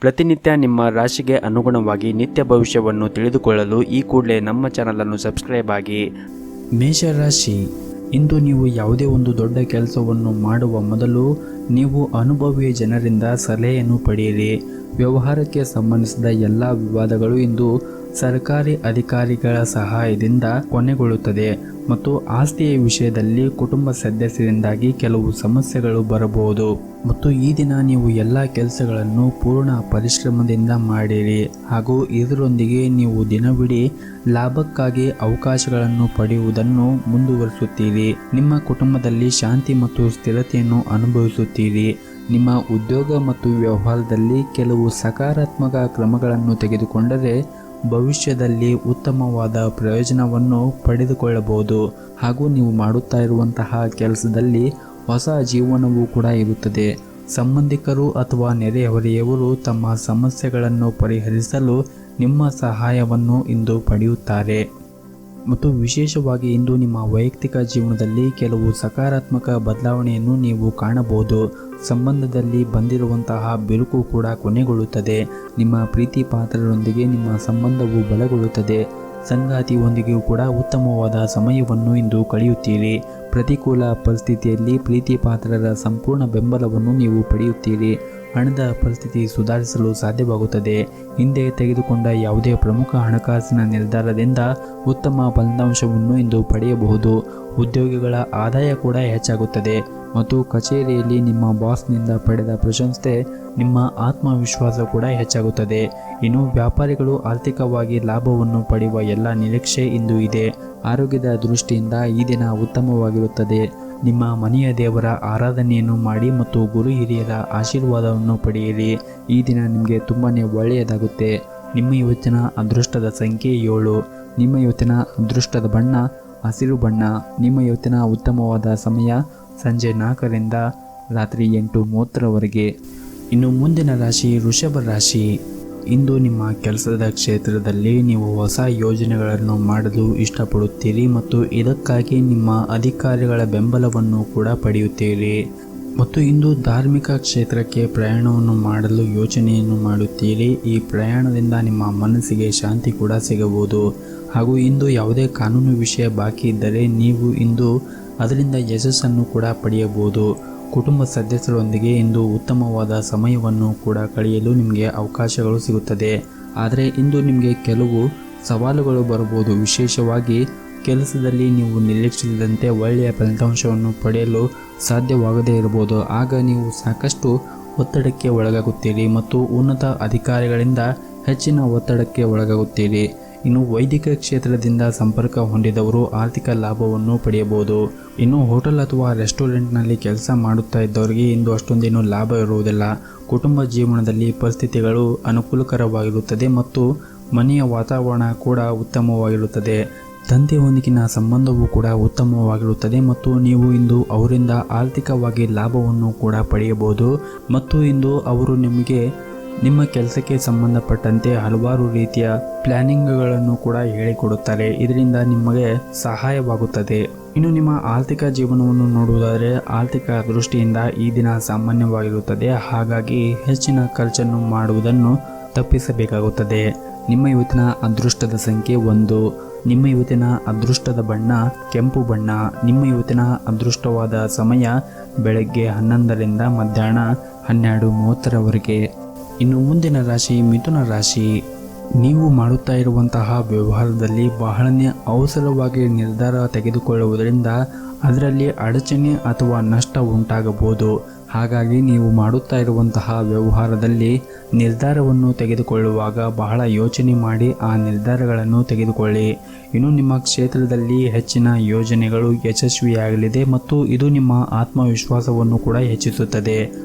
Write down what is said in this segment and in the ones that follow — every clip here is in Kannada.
ಪ್ರತಿನಿತ್ಯ ನಿಮ್ಮ ರಾಶಿಗೆ ಅನುಗುಣವಾಗಿ ನಿತ್ಯ ಭವಿಷ್ಯವನ್ನು ತಿಳಿದುಕೊಳ್ಳಲು ಈ ಕೂಡಲೇ ನಮ್ಮ ಚಾನಲನ್ನು ಸಬ್ಸ್ಕ್ರೈಬ್ ಆಗಿ. ಮೇಷರಾಶಿ, ಇಂದು ನೀವು ಯಾವುದೇ ಒಂದು ದೊಡ್ಡ ಕೆಲಸವನ್ನು ಮಾಡುವ ಮೊದಲು ನೀವು ಅನುಭವಿ ಜನರಿಂದ ಸಲಹೆಯನ್ನು ಪಡೆಯಿರಿ. ವ್ಯವಹಾರಕ್ಕೆ ಸಂಬಂಧಿಸಿದ ಎಲ್ಲ ವಿವಾದಗಳು ಇಂದು ಸರ್ಕಾರಿ ಅಧಿಕಾರಿಗಳ ಸಹಾಯದಿಂದ ಕೊನೆಗೊಳ್ಳುತ್ತದೆ ಮತ್ತು ಆಸ್ತಿಯ ವಿಷಯದಲ್ಲಿ ಕುಟುಂಬ ಸದಸ್ಯರಿಂದಾಗಿ ಕೆಲವು ಸಮಸ್ಯೆಗಳು ಬರಬಹುದು ಮತ್ತು ಈ ದಿನ ನೀವು ಎಲ್ಲ ಕೆಲಸಗಳನ್ನು ಪೂರ್ಣ ಪರಿಶ್ರಮದಿಂದ ಮಾಡಿರಿ ಹಾಗೂ ಇದರೊಂದಿಗೆ ನೀವು ದಿನವಿಡೀ ಲಾಭಕ್ಕಾಗಿ ಅವಕಾಶಗಳನ್ನು ಪಡೆಯುವುದನ್ನು ಮುಂದುವರಿಸುತ್ತೀರಿ. ನಿಮ್ಮ ಕುಟುಂಬದಲ್ಲಿ ಶಾಂತಿ ಮತ್ತು ಸ್ಥಿರತೆಯನ್ನು ಅನುಭವಿಸುತ್ತೀರಿ. ನಿಮ್ಮ ಉದ್ಯೋಗ ಮತ್ತು ವ್ಯವಹಾರದಲ್ಲಿ ಕೆಲವು ಸಕಾರಾತ್ಮಕ ಕ್ರಮಗಳನ್ನು ತೆಗೆದುಕೊಂಡರೆ ಭವಿಷ್ಯದಲ್ಲಿ ಉತ್ತಮವಾದ ಪ್ರಯೋಜನವನ್ನು ಪಡೆದುಕೊಳ್ಳಬಹುದು ಹಾಗೂ ನೀವು ಮಾಡುತ್ತಾ ಇರುವಂತಹ ಕೆಲಸದಲ್ಲಿ ಹೊಸ ಜೀವನವೂ ಕೂಡ ಇರುತ್ತದೆ. ಸಂಬಂಧಿಕರು ಅಥವಾ ನೆರೆಹೊರೆಯವರು ತಮ್ಮ ಸಮಸ್ಯೆಗಳನ್ನು ಪರಿಹರಿಸಲು ನಿಮ್ಮ ಸಹಾಯವನ್ನು ಇಂದು ಪಡೆಯುತ್ತಾರೆ ಮತ್ತು ವಿಶೇಷವಾಗಿ ಇಂದು ನಿಮ್ಮ ವೈಯಕ್ತಿಕ ಜೀವನದಲ್ಲಿ ಕೆಲವು ಸಕಾರಾತ್ಮಕ ಬದಲಾವಣೆಯನ್ನು ನೀವು ಕಾಣಬಹುದು. ಸಂಬಂಧದಲ್ಲಿ ಬಂದಿರುವಂತಹ ಬಿರುಕು ಕೂಡ ಕೊನೆಗೊಳ್ಳುತ್ತದೆ. ನಿಮ್ಮ ಪ್ರೀತಿ ಪಾತ್ರರೊಂದಿಗೆ ನಿಮ್ಮ ಸಂಬಂಧವು ಬಲಗೊಳ್ಳುತ್ತದೆ. ಸಂಗಾತಿಯೊಂದಿಗೂ ಕೂಡ ಉತ್ತಮವಾದ ಸಮಯವನ್ನು ಇಂದು ಕಳೆಯುತ್ತೀರಿ. ಪ್ರತಿಕೂಲ ಪರಿಸ್ಥಿತಿಯಲ್ಲಿ ಪ್ರೀತಿ ಪಾತ್ರರ ಸಂಪೂರ್ಣ ಬೆಂಬಲವನ್ನು ನೀವು ಪಡೆಯುತ್ತೀರಿ. ಹಣದ ಪರಿಸ್ಥಿತಿ ಸುಧಾರಿಸಲು ಸಾಧ್ಯವಾಗುತ್ತದೆ. ಹಿಂದೆ ತೆಗೆದುಕೊಂಡ ಯಾವುದೇ ಪ್ರಮುಖ ಹಣಕಾಸಿನ ನಿರ್ಧಾರದಿಂದ ಉತ್ತಮ ಫಲಿತಾಂಶವನ್ನು ಇಂದು ಪಡೆಯಬಹುದು. ಉದ್ಯೋಗಿಗಳ ಆದಾಯ ಕೂಡ ಹೆಚ್ಚಾಗುತ್ತದೆ ಮತ್ತು ಕಚೇರಿಯಲ್ಲಿ ನಿಮ್ಮ ಬಾಸ್ನಿಂದ ಪಡೆದ ಪ್ರಶಂಸೆ ನಿಮ್ಮ ಆತ್ಮವಿಶ್ವಾಸ ಕೂಡ ಹೆಚ್ಚಾಗುತ್ತದೆ. ಇನ್ನು ವ್ಯಾಪಾರಿಗಳು ಆರ್ಥಿಕವಾಗಿ ಲಾಭವನ್ನು ಪಡೆಯುವ ಎಲ್ಲ ನಿರೀಕ್ಷೆ ಇಂದು ಇದೆ. ಆರೋಗ್ಯದ ದೃಷ್ಟಿಯಿಂದ ಈ ದಿನ ಉತ್ತಮವಾಗಿರುತ್ತದೆ. ನಿಮ್ಮ ಮನೆಯ ದೇವರ ಆರಾಧನೆಯನ್ನು ಮಾಡಿ ಮತ್ತು ಗುರು ಹಿರಿಯರ ಆಶೀರ್ವಾದವನ್ನು ಪಡೆಯಿರಿ. ಈ ದಿನ ನಿಮಗೆ ತುಂಬಾ ಒಳ್ಳೆಯದಾಗುತ್ತೆ. ನಿಮ್ಮ ಇವತ್ತಿನ ಅದೃಷ್ಟದ ಸಂಖ್ಯೆ 7. ನಿಮ್ಮ ಇವತ್ತಿನ ಅದೃಷ್ಟದ ಬಣ್ಣ ಹಸಿರು ಬಣ್ಣ. ನಿಮ್ಮ ಇವತ್ತಿನ ಉತ್ತಮವಾದ ಸಮಯ ಸಂಜೆ 4ರಿಂದ ರಾತ್ರಿ 8:30ರವರೆಗೆ. ಇನ್ನು ಮುಂದಿನ ರಾಶಿ ವೃಷಭ ರಾಶಿ. ಇಂದು ನಿಮ್ಮ ಕೆಲಸದ ಕ್ಷೇತ್ರದಲ್ಲಿ ನೀವು ಹೊಸ ಯೋಜನೆಗಳನ್ನು ಮಾಡಲು ಇಷ್ಟಪಡುತ್ತೀರಿ ಮತ್ತು ಇದಕ್ಕಾಗಿ ನಿಮ್ಮ ಅಧಿಕಾರಿಗಳ ಬೆಂಬಲವನ್ನು ಕೂಡ ಪಡೆಯುತ್ತೀರಿ ಮತ್ತು ಇಂದು ಧಾರ್ಮಿಕ ಕ್ಷೇತ್ರಕ್ಕೆ ಪ್ರಯಾಣವನ್ನು ಮಾಡಲು ಯೋಚನೆಯನ್ನು ಮಾಡುತ್ತೀರಿ. ಈ ಪ್ರಯಾಣದಿಂದ ನಿಮ್ಮ ಮನಸ್ಸಿಗೆ ಶಾಂತಿ ಕೂಡ ಸಿಗಬಹುದು ಹಾಗೂ ಇಂದು ಯಾವುದೇ ಕಾನೂನು ವಿಷಯ ಬಾಕಿ ಇದ್ದರೆ ನೀವು ಇಂದು ಅದರಿಂದ ಯಶಸ್ಸನ್ನು ಕೂಡ ಪಡೆಯಬಹುದು. ಕುಟುಂಬ ಸದಸ್ಯರೊಂದಿಗೆ ಇಂದು ಉತ್ತಮವಾದ ಸಮಯವನ್ನು ಕೂಡ ಕಳೆಯಲು ನಿಮಗೆ ಅವಕಾಶಗಳು ಸಿಗುತ್ತದೆ. ಆದರೆ ಇಂದು ನಿಮಗೆ ಕೆಲವು ಸವಾಲುಗಳು ಬರಬಹುದು. ವಿಶೇಷವಾಗಿ ಕೆಲಸದಲ್ಲಿ ನೀವು ನಿರೀಕ್ಷಿಸಿದಂತೆ ಒಳ್ಳೆಯ ಫಲಿತಾಂಶವನ್ನು ಪಡೆಯಲು ಸಾಧ್ಯವಾಗದೇ ಇರಬಹುದು. ಆಗ ನೀವು ಸಾಕಷ್ಟು ಒತ್ತಡಕ್ಕೆ ಒಳಗಾಗುತ್ತೀರಿ ಮತ್ತು ಉನ್ನತ ಅಧಿಕಾರಿಗಳಿಂದ ಹೆಚ್ಚಿನ ಒತ್ತಡಕ್ಕೆ ಒಳಗಾಗುತ್ತೀರಿ. ಇನ್ನು ವೈದ್ಯಕೀಯ ಕ್ಷೇತ್ರದಿಂದ ಸಂಪರ್ಕ ಹೊಂದಿದವರು ಆರ್ಥಿಕ ಲಾಭವನ್ನು ಪಡೆಯಬಹುದು. ಇನ್ನು ಹೋಟೆಲ್ ಅಥವಾ ರೆಸ್ಟೋರೆಂಟ್ನಲ್ಲಿ ಕೆಲಸ ಮಾಡುತ್ತಾ ಇದ್ದವರಿಗೆ ಇಂದು ಅಷ್ಟೊಂದೇನು ಲಾಭ ಇರುವುದಿಲ್ಲ. ಕುಟುಂಬ ಜೀವನದಲ್ಲಿ ಪರಿಸ್ಥಿತಿಗಳು ಅನುಕೂಲಕರವಾಗಿರುತ್ತದೆ ಮತ್ತು ಮನೆಯ ವಾತಾವರಣ ಕೂಡ ಉತ್ತಮವಾಗಿರುತ್ತದೆ. ತಂದೆಯೊಂದಿಗಿನ ಸಂಬಂಧವೂ ಕೂಡ ಉತ್ತಮವಾಗಿರುತ್ತದೆ ಮತ್ತು ನೀವು ಇಂದು ಅವರಿಂದ ಆರ್ಥಿಕವಾಗಿ ಲಾಭವನ್ನು ಕೂಡ ಪಡೆಯಬಹುದು ಮತ್ತು ಇಂದು ಅವರು ನಿಮಗೆ ನಿಮ್ಮ ಕೆಲಸಕ್ಕೆ ಸಂಬಂಧಪಟ್ಟಂತೆ ಹಲವಾರು ರೀತಿಯ ಪ್ಲಾನಿಂಗ್ಗಳನ್ನು ಕೂಡ ಹೇಳಿಕೊಡುತ್ತಾರೆ. ಇದರಿಂದ ನಿಮಗೆ ಸಹಾಯವಾಗುತ್ತದೆ. ಇನ್ನು ನಿಮ್ಮ ಆರ್ಥಿಕ ಜೀವನವನ್ನು ನೋಡುವುದಾದರೆ ಆರ್ಥಿಕ ದೃಷ್ಟಿಯಿಂದ ಈ ದಿನ ಸಾಮಾನ್ಯವಾಗಿರುತ್ತದೆ. ಹಾಗಾಗಿ ಹೆಚ್ಚಿನ ಖರ್ಚನ್ನು ಮಾಡುವುದನ್ನು ತಪ್ಪಿಸಬೇಕಾಗುತ್ತದೆ. ನಿಮ್ಮ ಇವತ್ತಿನ ಅದೃಷ್ಟದ ಸಂಖ್ಯೆ 1. ನಿಮ್ಮ ಇವತ್ತಿನ ಅದೃಷ್ಟದ ಬಣ್ಣ ಕೆಂಪು ಬಣ್ಣ. ನಿಮ್ಮ ಇವತ್ತಿನ ಅದೃಷ್ಟವಾದ ಸಮಯ ಬೆಳಗ್ಗೆ 11ರಿಂದ ಮಧ್ಯಾಹ್ನ 12:30ರವರೆಗೆ. ಇನ್ನು ಮುಂದಿನ ರಾಶಿ ಮಿಥುನ ರಾಶಿ. ನೀವು ಮಾಡುತ್ತಾ ಇರುವಂತಹ ವ್ಯವಹಾರದಲ್ಲಿ ಬಹಳನೇ ಅವಸರವಾಗಿ ನಿರ್ಧಾರ ತೆಗೆದುಕೊಳ್ಳುವುದರಿಂದ ಅದರಲ್ಲಿ ಅಡಚಣೆ ಅಥವಾ ನಷ್ಟ ಉಂಟಾಗಬಹುದು. ಹಾಗಾಗಿ ನೀವು ಮಾಡುತ್ತಾ ಇರುವಂತಹ ವ್ಯವಹಾರದಲ್ಲಿ ನಿರ್ಧಾರವನ್ನು ತೆಗೆದುಕೊಳ್ಳುವಾಗ ಬಹಳ ಯೋಚನೆ ಮಾಡಿ ಆ ನಿರ್ಧಾರಗಳನ್ನು ತೆಗೆದುಕೊಳ್ಳಿ. ಇನ್ನು ನಿಮ್ಮ ಕ್ಷೇತ್ರದಲ್ಲಿ ಹೆಚ್ಚಿನ ಯೋಜನೆಗಳು ಯಶಸ್ವಿಯಾಗಲಿದೆ ಮತ್ತು ಇದು ನಿಮ್ಮ ಆತ್ಮವಿಶ್ವಾಸವನ್ನು ಕೂಡ ಹೆಚ್ಚಿಸುತ್ತದೆ.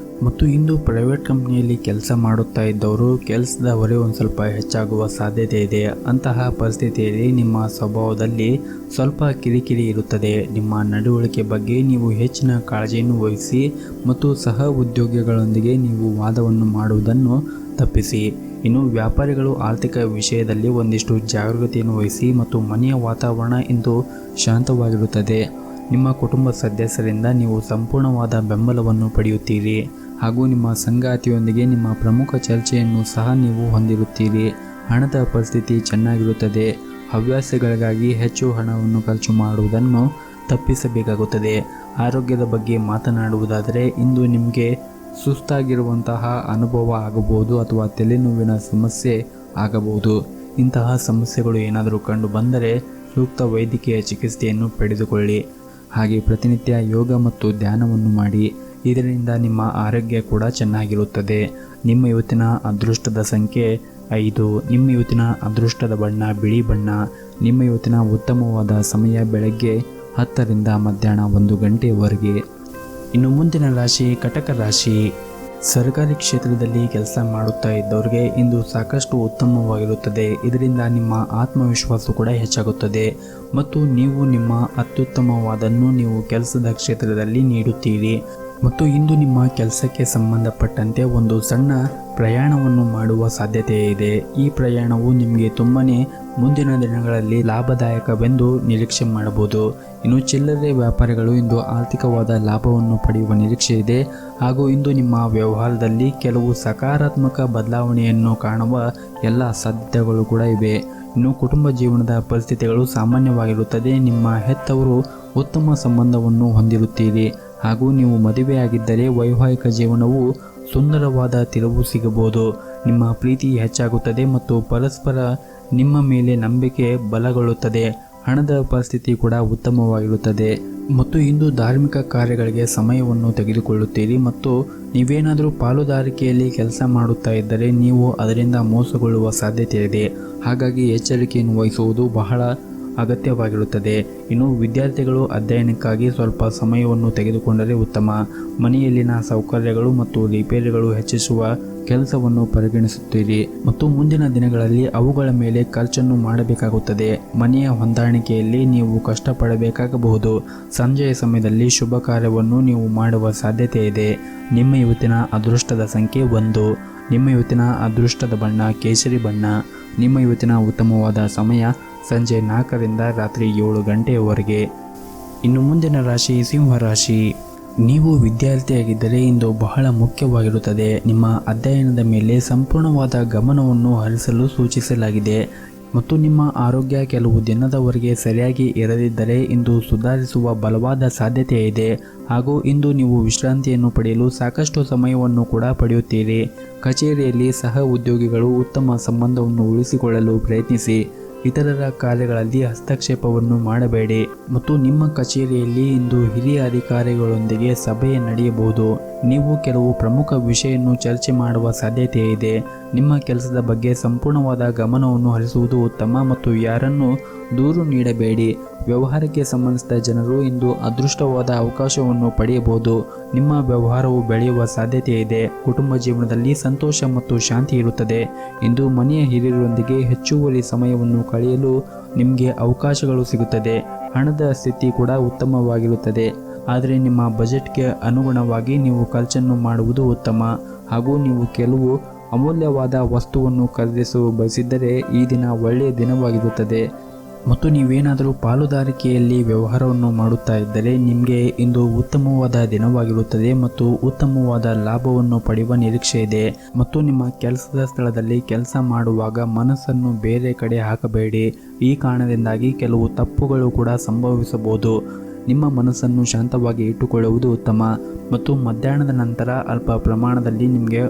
ಮತ್ತು ಇಂದು ಪ್ರೈವೇಟ್ ಕಂಪ್ನಿಯಲ್ಲಿ ಕೆಲಸ ಮಾಡುತ್ತಾ ಇದ್ದವರು ಕೆಲಸದ ಹೊರೆ ಒಂದು ಸ್ವಲ್ಪ ಹೆಚ್ಚಾಗುವ ಸಾಧ್ಯತೆ ಇದೆ. ಅಂತಹ ಪರಿಸ್ಥಿತಿಯಲ್ಲಿ ನಿಮ್ಮ ಸ್ವಭಾವದಲ್ಲಿ ಸ್ವಲ್ಪ ಕಿರಿಕಿರಿ ಇರುತ್ತದೆ. ನಿಮ್ಮ ನಡವಳಿಕೆ ಬಗ್ಗೆ ನೀವು ಹೆಚ್ಚಿನ ಕಾಳಜಿಯನ್ನು ವಹಿಸಿ ಮತ್ತು ಸಹ ಉದ್ಯೋಗಿಗಳೊಂದಿಗೆ ನೀವು ವಾದವನ್ನು ಮಾಡುವುದನ್ನು ತಪ್ಪಿಸಿ. ಇನ್ನು ವ್ಯಾಪಾರಿಗಳು ಆರ್ಥಿಕ ವಿಷಯದಲ್ಲಿ ಒಂದಿಷ್ಟು ಜಾಗರೂಕತೆಯನ್ನು ವಹಿಸಿ ಮತ್ತು ಮನೆಯ ವಾತಾವರಣ ಇಂದು ಶಾಂತವಾಗಿರುತ್ತದೆ. ನಿಮ್ಮ ಕುಟುಂಬ ಸದಸ್ಯರಿಂದ ನೀವು ಸಂಪೂರ್ಣವಾದ ಬೆಂಬಲವನ್ನು ಪಡೆಯುತ್ತೀರಿ ಹಾಗೂ ನಿಮ್ಮ ಸಂಗಾತಿಯೊಂದಿಗೆ ನಿಮ್ಮ ಪ್ರಮುಖ ಚರ್ಚೆಯನ್ನು ಸಹ ನೀವು ಹೊಂದಿರುತ್ತೀರಿ. ಹಣದ ಪರಿಸ್ಥಿತಿ ಚೆನ್ನಾಗಿರುತ್ತದೆ. ಹವ್ಯಾಸಗಳಿಗಾಗಿ ಹೆಚ್ಚು ಹಣವನ್ನು ಖರ್ಚು ಮಾಡುವುದನ್ನು ತಪ್ಪಿಸಬೇಕಾಗುತ್ತದೆ. ಆರೋಗ್ಯದ ಬಗ್ಗೆ ಮಾತನಾಡುವುದಾದರೆ ಇಂದು ನಿಮಗೆ ಸುಸ್ತಾಗಿರುವಂತಹ ಅನುಭವ ಆಗಬಹುದು ಅಥವಾ ತಲೆನೋವಿನ ಸಮಸ್ಯೆ ಆಗಬಹುದು. ಇಂತಹ ಸಮಸ್ಯೆಗಳು ಏನಾದರೂ ಕಂಡು ಬಂದರೆ ಸೂಕ್ತ ವೈದ್ಯಕೀಯ ಚಿಕಿತ್ಸೆಯನ್ನು ಪಡೆದುಕೊಳ್ಳಿ. ಹಾಗೆ ಪ್ರತಿನಿತ್ಯ ಯೋಗ ಮತ್ತು ಧ್ಯಾನವನ್ನು ಮಾಡಿ. ಇದರಿಂದ ನಿಮ್ಮ ಆರೋಗ್ಯ ಕೂಡ ಚೆನ್ನಾಗಿರುತ್ತದೆ. ನಿಮ್ಮ ಇವತ್ತಿನ ಅದೃಷ್ಟದ ಸಂಖ್ಯೆ 5. ನಿಮ್ಮ ಇವತ್ತಿನ ಅದೃಷ್ಟದ ಬಣ್ಣ ಬಿಳಿ ಬಣ್ಣ. ನಿಮ್ಮ ಇವತ್ತಿನ ಉತ್ತಮವಾದ ಸಮಯ ಬೆಳಗ್ಗೆ 10 ರಿಂದ ಮಧ್ಯಾಹ್ನ 1 ಗಂಟೆಯವರೆಗೆ. ಇನ್ನು ಮುಂದಿನ ರಾಶಿ ಕಟಕ ರಾಶಿ. ಸರ್ಕಾರಿ ಕ್ಷೇತ್ರದಲ್ಲಿ ಕೆಲಸ ಮಾಡುತ್ತಾ ಇದ್ದವರಿಗೆ ಇಂದು ಸಾಕಷ್ಟು ಉತ್ತಮವಾಗಿರುತ್ತದೆ. ಇದರಿಂದ ನಿಮ್ಮ ಆತ್ಮವಿಶ್ವಾಸ ಕೂಡ ಹೆಚ್ಚಾಗುತ್ತದೆ ಮತ್ತು ನೀವು ನಿಮ್ಮ ಅತ್ಯುತ್ತಮವಾದನ್ನು ನೀವು ಕೆಲಸದ ಕ್ಷೇತ್ರದಲ್ಲಿ ನೀಡುತ್ತೀರಿ. ಮತ್ತು ಇಂದು ನಿಮ್ಮ ಕೆಲಸಕ್ಕೆ ಸಂಬಂಧಪಟ್ಟಂತೆ ಒಂದು ಸಣ್ಣ ಪ್ರಯಾಣವನ್ನು ಮಾಡುವ ಸಾಧ್ಯತೆ ಇದೆ. ಈ ಪ್ರಯಾಣವು ನಿಮಗೆ ತುಂಬನೇ ಮುಂದಿನ ದಿನಗಳಲ್ಲಿ ಲಾಭದಾಯಕವೆಂದು ನಿರೀಕ್ಷೆ ಮಾಡಬಹುದು. ಇನ್ನು ಚಿಲ್ಲರೆ ವ್ಯಾಪಾರಿಗಳು ಇಂದು ಆರ್ಥಿಕವಾದ ಲಾಭವನ್ನು ಪಡೆಯುವ ನಿರೀಕ್ಷೆ ಇದೆ ಹಾಗೂ ಇಂದು ನಿಮ್ಮ ವ್ಯವಹಾರದಲ್ಲಿ ಕೆಲವು ಸಕಾರಾತ್ಮಕ ಬದಲಾವಣೆಯನ್ನು ಕಾಣುವ ಎಲ್ಲ ಸಾಧ್ಯತೆಗಳು ಕೂಡ ಇವೆ. ಇನ್ನು ಕುಟುಂಬ ಜೀವನದ ಪರಿಸ್ಥಿತಿಗಳು ಸಾಮಾನ್ಯವಾಗಿರುತ್ತದೆ. ನಿಮ್ಮ ಹೆತ್ತವರು ಉತ್ತಮ ಸಂಬಂಧವನ್ನು ಹೊಂದಿರುತ್ತೀರಿ ಹಾಗೂ ನೀವು ಮದುವೆಯಾಗಿದ್ದರೆ ವೈವಾಹಿಕ ಜೀವನವು ಸುಂದರವಾದ ತಿರುವು ಸಿಗಬಹುದು. ನಿಮ್ಮ ಪ್ರೀತಿ ಹೆಚ್ಚಾಗುತ್ತದೆ ಮತ್ತು ಪರಸ್ಪರ ನಿಮ್ಮ ಮೇಲೆ ನಂಬಿಕೆ ಬಲಗೊಳ್ಳುತ್ತದೆ. ಹಣದ ಪರಿಸ್ಥಿತಿ ಕೂಡ ಉತ್ತಮವಾಗಿರುತ್ತದೆ ಮತ್ತು ಇಂದು ಧಾರ್ಮಿಕ ಕಾರ್ಯಗಳಿಗೆ ಸಮಯವನ್ನು ತೆಗೆದುಕೊಳ್ಳುತ್ತೀರಿ ಮತ್ತು ನೀವೇನಾದರೂ ಪಾಲುದಾರಿಕೆಯಲ್ಲಿ ಕೆಲಸ ಮಾಡುತ್ತಾ ಇದ್ದರೆ ನೀವು ಅದರಿಂದ ಮೋಸಗೊಳ್ಳುವ ಸಾಧ್ಯತೆ ಇದೆ. ಹಾಗಾಗಿ ಎಚ್ಚರಿಕೆಯನ್ನು ವಹಿಸುವುದು ಬಹಳ ಅಗತ್ಯವಾಗಿರುತ್ತದೆ. ಇನ್ನು ವಿದ್ಯಾರ್ಥಿಗಳು ಅಧ್ಯಯನಕ್ಕಾಗಿ ಸ್ವಲ್ಪ ಸಮಯವನ್ನು ತೆಗೆದುಕೊಂಡರೆ ಉತ್ತಮ. ಮನೆಯಲ್ಲಿನ ಸೌಕರ್ಯಗಳು ಮತ್ತು ರಿಪೇರಿಗಳು ಹೆಚ್ಚಿಸುವ ಕೆಲಸವನ್ನು ಪರಿಗಣಿಸುತ್ತೀರಿ ಮತ್ತು ಮುಂದಿನ ದಿನಗಳಲ್ಲಿ ಅವುಗಳ ಮೇಲೆ ಖರ್ಚನ್ನು ಮಾಡಬೇಕಾಗುತ್ತದೆ. ಮನೆಯ ಹೊಂದಾಣಿಕೆಯಲ್ಲಿ ನೀವು ಕಷ್ಟಪಡಬೇಕಾಗಬಹುದು. ಸಂಜೆಯ ಸಮಯದಲ್ಲಿ ಶುಭ ಕಾರ್ಯವನ್ನು ನೀವು ಮಾಡುವ ಸಾಧ್ಯತೆ ಇದೆ. ನಿಮ್ಮ ಇವತ್ತಿನ ಅದೃಷ್ಟದ ಸಂಖ್ಯೆ 1. ನಿಮ್ಮ ಇವತ್ತಿನ ಅದೃಷ್ಟದ ಬಣ್ಣ ಕೇಸರಿ ಬಣ್ಣ. ನಿಮ್ಮ ಇವತ್ತಿನ ಉತ್ತಮವಾದ ಸಮಯ ಸಂಜೆ 4 ರಿಂದ ರಾತ್ರಿ 7 ಗಂಟೆಯವರೆಗೆ. ಇನ್ನು ಮುಂದಿನ ರಾಶಿ ಸಿಂಹರಾಶಿ. ನೀವು ವಿದ್ಯಾರ್ಥಿಯಾಗಿದ್ದರೆ ಇಂದು ಬಹಳ ಮುಖ್ಯವಾಗಿರುತ್ತದೆ. ನಿಮ್ಮ ಅಧ್ಯಯನದ ಮೇಲೆ ಸಂಪೂರ್ಣವಾದ ಗಮನವನ್ನು ಹರಿಸಲು ಸೂಚಿಸಲಾಗಿದೆ ಮತ್ತು ನಿಮ್ಮ ಆರೋಗ್ಯ ಕೆಲವು ದಿನದವರೆಗೆ ಸರಿಯಾಗಿ ಇರದಿದ್ದರೆ ಇಂದು ಸುಧಾರಿಸುವ ಬಲವಾದ ಸಾಧ್ಯತೆ ಇದೆ ಹಾಗೂ ಇಂದು ನೀವು ವಿಶ್ರಾಂತಿಯನ್ನು ಪಡೆಯಲು ಸಾಕಷ್ಟು ಸಮಯವನ್ನು ಕೂಡ ಪಡೆಯುತ್ತೀರಿ. ಕಚೇರಿಯಲ್ಲಿ ಸಹ ಉದ್ಯೋಗಿಗಳು ಉತ್ತಮ ಸಂಬಂಧವನ್ನು ಉಳಿಸಿಕೊಳ್ಳಲು ಪ್ರಯತ್ನಿಸಿ. ಇತರರ ಕಾರ್ಯಗಳಲ್ಲಿ ಹಸ್ತಕ್ಷೇಪವನ್ನು ಮಾಡಬೇಡಿ ಮತ್ತು ನಿಮ್ಮ ಕಚೇರಿಯಲ್ಲಿ ಇಂದು ಹಿರಿಯ ಅಧಿಕಾರಿಗಳೊಂದಿಗೆ ಸಭೆ ನಡೆಯಬಹುದು. ನೀವು ಕೆಲವು ಪ್ರಮುಖ ವಿಷಯವನ್ನು ಚರ್ಚೆ ಮಾಡುವ ಸಾಧ್ಯತೆ ಇದೆ. ನಿಮ್ಮ ಕೆಲಸದ ಬಗ್ಗೆ ಸಂಪೂರ್ಣವಾದ ಗಮನವನ್ನು ಹರಿಸುವುದು ಉತ್ತಮ ಮತ್ತು ಯಾರನ್ನು ದೂರು ನೀಡಬೇಡಿ. ವ್ಯವಹಾರಕ್ಕೆ ಸಂಬಂಧಿಸಿದ ಜನರು ಇಂದು ಅದೃಷ್ಟವಾದ ಅವಕಾಶವನ್ನು ಪಡೆಯಬಹುದು. ನಿಮ್ಮ ವ್ಯವಹಾರವು ಬೆಳೆಯುವ ಸಾಧ್ಯತೆ ಇದೆ. ಕುಟುಂಬ ಜೀವನದಲ್ಲಿ ಸಂತೋಷ ಮತ್ತು ಶಾಂತಿ ಇರುತ್ತದೆ. ಇಂದು ಮನೆಯ ಹಿರಿಯರೊಂದಿಗೆ ಹೆಚ್ಚುವರಿ ಸಮಯವನ್ನು ಕಳೆಯಲು ನಿಮಗೆ ಅವಕಾಶಗಳು ಸಿಗುತ್ತದೆ. ಹಣದ ಸ್ಥಿತಿ ಕೂಡ ಉತ್ತಮವಾಗಿರುತ್ತದೆ. ಆದರೆ ನಿಮ್ಮ ಬಜೆಟ್ಗೆ ಅನುಗುಣವಾಗಿ ನೀವು ಖರ್ಚನ್ನು ಮಾಡುವುದು ಉತ್ತಮ ಹಾಗೂ ನೀವು ಕೆಲವು ಅಮೂಲ್ಯವಾದ ವಸ್ತುವನ್ನು ಖರೀದಿಸಲು ಬಯಸಿದ್ದರೆ ಈ ದಿನ ಒಳ್ಳೆಯ ದಿನವಾಗಿರುತ್ತದೆ. ಮತ್ತು ನೀವೇನಾದರೂ ಪಾಲುದಾರಿಕೆಯಲ್ಲಿ ವ್ಯವಹಾರವನ್ನು ಮಾಡುತ್ತಾ ಇದ್ದರೆ ನಿಮಗೆ ಇಂದು ಉತ್ತಮವಾದ ದಿನವಾಗಿರುತ್ತದೆ ಮತ್ತು ಉತ್ತಮವಾದ ಲಾಭವನ್ನು ಪಡೆಯುವ ನಿರೀಕ್ಷೆ ಇದೆ. ಮತ್ತು ನಿಮ್ಮ ಕೆಲಸದ ಸ್ಥಳದಲ್ಲಿ ಕೆಲಸ ಮಾಡುವಾಗ ಮನಸ್ಸನ್ನು ಬೇರೆ ಕಡೆ ಹಾಕಬೇಡಿ. ಈ ಕಾರಣದಿಂದಾಗಿ ಕೆಲವು ತಪ್ಪುಗಳು ಕೂಡ ಸಂಭವಿಸಬಹುದು. ನಿಮ್ಮ ಮನಸ್ಸನ್ನು ಶಾಂತವಾಗಿ ಇಟ್ಟುಕೊಳ್ಳುವುದು ಉತ್ತಮ ಮತ್ತು ಮಧ್ಯಾಹ್ನದ ನಂತರ ಅಲ್ಪ ಪ್ರಮಾಣದಲ್ಲಿ ನಿಮಗೆ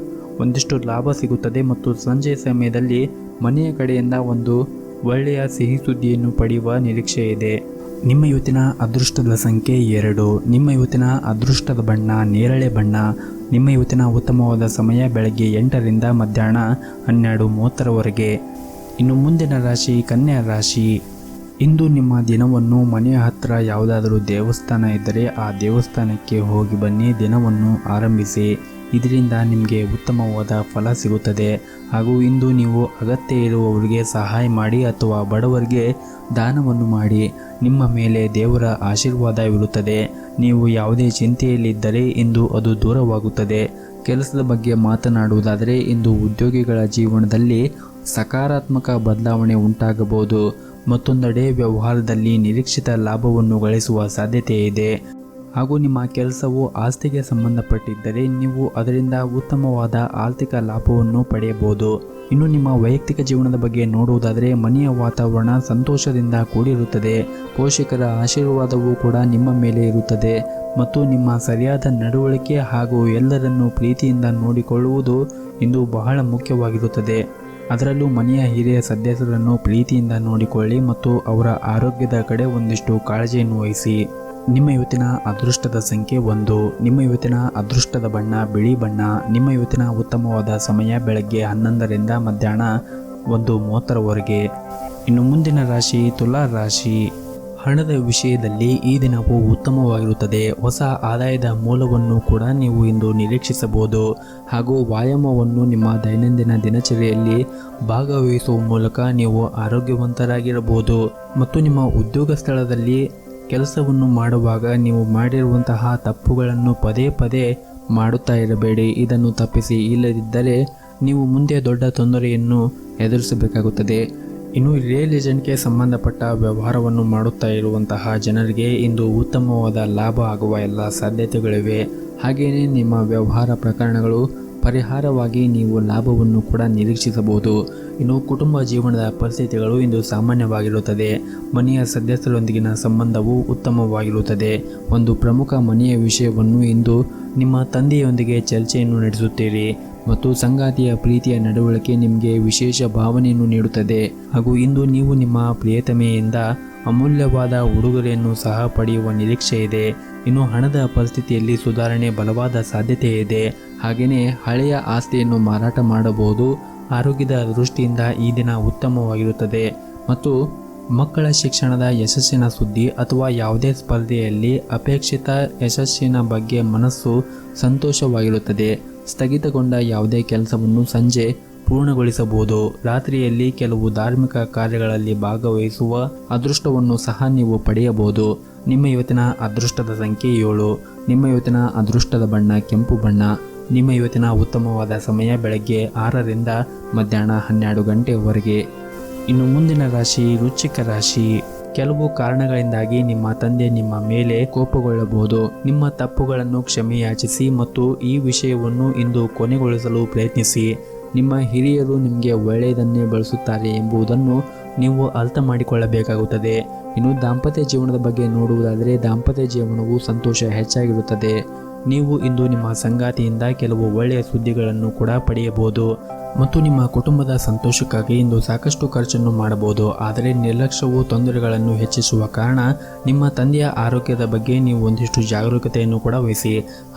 ಒಂದಿಷ್ಟು ಲಾಭ ಸಿಗುತ್ತದೆ ಮತ್ತು ಸಂಜೆ ಸಮಯದಲ್ಲಿ ಮನೆಯ ಕಡೆಯಿಂದ ಒಂದು ಒಳ್ಳೆಯ ಸಿಹಿ ಸುದ್ದಿಯನ್ನು ಪಡೆಯುವ ನಿರೀಕ್ಷೆ ಇದೆ. ನಿಮ್ಮ ಇವತ್ತಿನ ಅದೃಷ್ಟದ ಸಂಖ್ಯೆ 2. ನಿಮ್ಮ ಇವತ್ತಿನ ಅದೃಷ್ಟದ ಬಣ್ಣ ನೇರಳೆ ಬಣ್ಣ. ನಿಮ್ಮ ಇವತ್ತಿನ ಉತ್ತಮವಾದ ಸಮಯ ಬೆಳಗ್ಗೆ 8 ರಿಂದ ಮಧ್ಯಾಹ್ನ 12:30ರವರೆಗೆ. ಇನ್ನು ಮುಂದಿನ ರಾಶಿ ಕನ್ಯಾ ರಾಶಿ. ಇಂದು ನಿಮ್ಮ ದಿನವನ್ನು ಮನೆಯ ಹತ್ತಿರ ಯಾವುದಾದರೂ ದೇವಸ್ಥಾನ ಇದ್ದರೆ ಆ ದೇವಸ್ಥಾನಕ್ಕೆ ಹೋಗಿ ಬನ್ನಿ. ದಿನವನ್ನು ಆರಂಭಿಸಿ. ಇದರಿಂದ ನಿಮಗೆ ಉತ್ತಮವಾದ ಫಲ ಸಿಗುತ್ತದೆ ಹಾಗೂ ಇಂದು ನೀವು ಅಗತ್ಯ ಇರುವವರಿಗೆ ಸಹಾಯ ಮಾಡಿ ಅಥವಾ ಬಡವರಿಗೆ ದಾನವನ್ನು ಮಾಡಿ. ನಿಮ್ಮ ಮೇಲೆ ದೇವರ ಆಶೀರ್ವಾದವಿರುತ್ತದೆ. ನೀವು ಯಾವುದೇ ಚಿಂತೆಯಲ್ಲಿದ್ದರೆ ಇಂದು ಅದು ದೂರವಾಗುತ್ತದೆ. ಕೆಲಸದ ಬಗ್ಗೆ ಮಾತನಾಡುವುದಾದರೆ ಇಂದು ಉದ್ಯೋಗಿಗಳ ಜೀವನದಲ್ಲಿ ಸಕಾರಾತ್ಮಕ ಬದಲಾವಣೆ ಉಂಟಾಗಬಹುದು ಮತ್ತೊಂದೆಡೆ ವ್ಯವಹಾರದಲ್ಲಿ ನಿರೀಕ್ಷಿತ ಲಾಭವನ್ನು ಗಳಿಸುವ ಸಾಧ್ಯತೆ ಇದೆ. ಹಾಗೂ ನಿಮ್ಮ ಕೆಲಸವು ಆಸ್ತಿಗೆ ಸಂಬಂಧಪಟ್ಟಿದ್ದರೆ ನೀವು ಅದರಿಂದ ಉತ್ತಮವಾದ ಆರ್ಥಿಕ ಲಾಭವನ್ನು ಪಡೆಯಬಹುದು. ಇನ್ನು ನಿಮ್ಮ ವೈಯಕ್ತಿಕ ಜೀವನದ ಬಗ್ಗೆ ನೋಡುವುದಾದರೆ ಮನೆಯ ವಾತಾವರಣ ಸಂತೋಷದಿಂದ ಕೂಡಿರುತ್ತದೆ. ಪೋಷಕರ ಆಶೀರ್ವಾದವೂ ಕೂಡ ನಿಮ್ಮ ಮೇಲೆ ಇರುತ್ತದೆ ಮತ್ತು ನಿಮ್ಮ ಸರಿಯಾದ ನಡವಳಿಕೆ ಹಾಗೂ ಎಲ್ಲರನ್ನೂ ಪ್ರೀತಿಯಿಂದ ನೋಡಿಕೊಳ್ಳುವುದು ಇಂದು ಬಹಳ ಮುಖ್ಯವಾಗಿರುತ್ತದೆ. ಅದರಲ್ಲೂ ಮನೆಯ ಹಿರಿಯ ಸದಸ್ಯರನ್ನು ಪ್ರೀತಿಯಿಂದ ನೋಡಿಕೊಳ್ಳಿ ಮತ್ತು ಅವರ ಆರೋಗ್ಯದ ಕಡೆ ಒಂದಿಷ್ಟು ಕಾಳಜಿಯನ್ನು ವಹಿಸಿ. ನಿಮ್ಮ ಇವತ್ತಿನ ಅದೃಷ್ಟದ ಸಂಖ್ಯೆ 1. ನಿಮ್ಮ ಇವತ್ತಿನ ಅದೃಷ್ಟದ ಬಣ್ಣ ಬಿಳಿ ಬಣ್ಣ. ನಿಮ್ಮ ಇವತ್ತಿನ ಉತ್ತಮವಾದ ಸಮಯ ಬೆಳಗ್ಗೆ 11ರಿಂದ ಮಧ್ಯಾಹ್ನ 1:30ರವರೆಗೆ. ಇನ್ನು ಮುಂದಿನ ರಾಶಿ ತುಲಾ ರಾಶಿ. ಹಣದ ವಿಷಯದಲ್ಲಿ ಈ ದಿನವು ಉತ್ತಮವಾಗಿರುತ್ತದೆ. ಹೊಸ ಆದಾಯದ ಮೂಲವನ್ನು ಕೂಡ ನೀವು ಇಂದು ನಿರೀಕ್ಷಿಸಬಹುದು. ಹಾಗೂ ವ್ಯಾಯಾಮವನ್ನು ನಿಮ್ಮ ದೈನಂದಿನ ದಿನಚರಿಯಲ್ಲಿ ಭಾಗವಹಿಸುವ ಮೂಲಕ ನೀವು ಆರೋಗ್ಯವಂತರಾಗಿರಬಹುದು. ಮತ್ತು ನಿಮ್ಮ ಉದ್ಯೋಗ ಸ್ಥಳದಲ್ಲಿ ಕೆಲಸವನ್ನು ಮಾಡುವಾಗ ನೀವು ಮಾಡಿರುವಂತಹ ತಪ್ಪುಗಳನ್ನು ಪದೇ ಪದೇ ಮಾಡುತ್ತಾ ಇರಬೇಡಿ. ಇದನ್ನು ತಪ್ಪಿಸಿ, ಇಲ್ಲದಿದ್ದರೆ ನೀವು ಮುಂದೆ ದೊಡ್ಡ ತೊಂದರೆಯನ್ನು ಎದುರಿಸಬೇಕಾಗುತ್ತದೆ. ಇನ್ನು ರಿಯಲ್ ಎಸ್ಟೇಟ್ಗೆ ಸಂಬಂಧಪಟ್ಟ ವ್ಯವಹಾರವನ್ನು ಮಾಡುತ್ತಾ ಇರುವಂತಹ ಜನರಿಗೆ ಇಂದು ಉತ್ತಮವಾದ ಲಾಭ ಆಗುವ ಎಲ್ಲ ಸಾಧ್ಯತೆಗಳಿವೆ. ಹಾಗೆಯೇ ನಿಮ್ಮ ವ್ಯವಹಾರ ಪ್ರಕರಣಗಳು ಪರಿಹಾರವಾಗಿ ನೀವು ಲಾಭವನ್ನು ಕೂಡ ನಿರೀಕ್ಷಿಸಬಹುದು. ಇನ್ನು ಕುಟುಂಬ ಜೀವನದ ಪರಿಸ್ಥಿತಿಗಳು ಇಂದು ಸಾಮಾನ್ಯವಾಗಿರುತ್ತದೆ. ಮನೆಯ ಸದಸ್ಯರೊಂದಿಗಿನ ಸಂಬಂಧವು ಉತ್ತಮವಾಗಿರುತ್ತದೆ. ಒಂದು ಪ್ರಮುಖ ಮನೆಯ ವಿಷಯವನ್ನು ಇಂದು ನಿಮ್ಮ ತಂದೆಯೊಂದಿಗೆ ಚರ್ಚೆಯನ್ನು ನಡೆಸುತ್ತೀರಿ ಮತ್ತು ಸಂಗಾತಿಯ ಪ್ರೀತಿಯ ನಡವಳಿಕೆ ನಿಮಗೆ ವಿಶೇಷ ಭಾವನೆಯನ್ನು ನೀಡುತ್ತದೆ. ಹಾಗೂ ಇಂದು ನೀವು ನಿಮ್ಮ ಪ್ರಿಯತಮೆಯಿಂದ ಅಮೂಲ್ಯವಾದ ಉಡುಗೊರೆಯನ್ನು ಸಹ ಪಡೆಯುವ ನಿರೀಕ್ಷೆ ಇದೆ. ಇನ್ನು ಹಣದ ಪರಿಸ್ಥಿತಿಯಲ್ಲಿ ಸುಧಾರಣೆ ಬಲವಾದ ಸಾಧ್ಯತೆ ಇದೆ. ಹಾಗೆಯೇ ಹಳೆಯ ಆಸ್ತಿಯನ್ನು ಮಾರಾಟ ಮಾಡಬಹುದು. ಆರೋಗ್ಯದ ದೃಷ್ಟಿಯಿಂದ ಈ ದಿನ ಉತ್ತಮವಾಗಿರುತ್ತದೆ ಮತ್ತು ಮಕ್ಕಳ ಶಿಕ್ಷಣದ ಯಶಸ್ಸಿನ ಸುದ್ದಿ ಅಥವಾ ಯಾವುದೇ ಸ್ಪರ್ಧೆಯಲ್ಲಿ ಅಪೇಕ್ಷಿತ ಯಶಸ್ಸಿನ ಬಗ್ಗೆ ಮನಸ್ಸು ಸಂತೋಷವಾಗಿರುತ್ತದೆ. ಸ್ಥಗಿತಗೊಂಡ ಯಾವುದೇ ಕೆಲಸವನ್ನು ಸಂಜೆ ಪೂರ್ಣಗೊಳಿಸಬಹುದು. ರಾತ್ರಿಯಲ್ಲಿ ಕೆಲವು ಧಾರ್ಮಿಕ ಕಾರ್ಯಗಳಲ್ಲಿ ಭಾಗವಹಿಸುವ ಅದೃಷ್ಟವನ್ನು ಸಹ ನೀವು ಪಡೆಯಬಹುದು. ನಿಮ್ಮ ಇವತ್ತಿನ ಅದೃಷ್ಟದ ಸಂಖ್ಯೆ 7. ನಿಮ್ಮ ಇವತ್ತಿನ ಅದೃಷ್ಟದ ಬಣ್ಣ ಕೆಂಪು ಬಣ್ಣ. ನಿಮ್ಮ ಇವತ್ತಿನ ಉತ್ತಮವಾದ ಸಮಯ ಬೆಳಗ್ಗೆ 6ರಿಂದ ಮಧ್ಯಾಹ್ನ 12 ಗಂಟೆವರೆಗೆ. ಇನ್ನು ಮುಂದಿನ ರಾಶಿ ವೃಶ್ಚಿಕ ರಾಶಿ. ಕೆಲವು ಕಾರಣಗಳಿಂದಾಗಿ ನಿಮ್ಮ ತಂದೆ ನಿಮ್ಮ ಮೇಲೆ ಕೋಪಗೊಳ್ಳಬಹುದು. ನಿಮ್ಮ ತಪ್ಪುಗಳನ್ನು ಕ್ಷಮೆಯಾಚಿಸಿ ಮತ್ತು ಈ ವಿಷಯವನ್ನು ಇಂದು ಕೊನೆಗೊಳಿಸಲು ಪ್ರಯತ್ನಿಸಿ. ನಿಮ್ಮ ಹಿರಿಯರು ನಿಮಗೆ ಒಳ್ಳೆಯದನ್ನೇ ಬಳಸುತ್ತಾರೆ ಎಂಬುದನ್ನು ನೀವು ಅರ್ಥ ಮಾಡಿಕೊಳ್ಳಬೇಕಾಗುತ್ತದೆ. ಇನ್ನು ದಾಂಪತ್ಯ ಜೀವನದ ಬಗ್ಗೆ ನೋಡುವುದಾದರೆ ದಾಂಪತ್ಯ ಜೀವನವು ಸಂತೋಷ ಹೆಚ್ಚಾಗಿರುತ್ತದೆ. ನೀವು ಇಂದು ನಿಮ್ಮ ಸಂಗಾತಿಯಿಂದ ಕೆಲವು ಒಳ್ಳೆಯ ಸುದ್ದಿಗಳನ್ನು ಕೂಡ ಪಡೆಯಬಹುದು ಮತ್ತು ನಿಮ್ಮ ಕುಟುಂಬದ ಸಂತೋಷಕ್ಕಾಗಿ ಇಂದು ಸಾಕಷ್ಟು ಖರ್ಚನ್ನು ಮಾಡಬಹುದು. ಆದರೆ ನಿರ್ಲಕ್ಷ್ಯವು ತೊಂದರೆಗಳನ್ನು ಹೆಚ್ಚಿಸುವ ಕಾರಣ ನಿಮ್ಮ ತಂದೆಯ ಆರೋಗ್ಯದ ಬಗ್ಗೆ ನೀವು ಒಂದಿಷ್ಟು ಜಾಗರೂಕತೆಯನ್ನು ಕೂಡ ವಹಿಸಿ.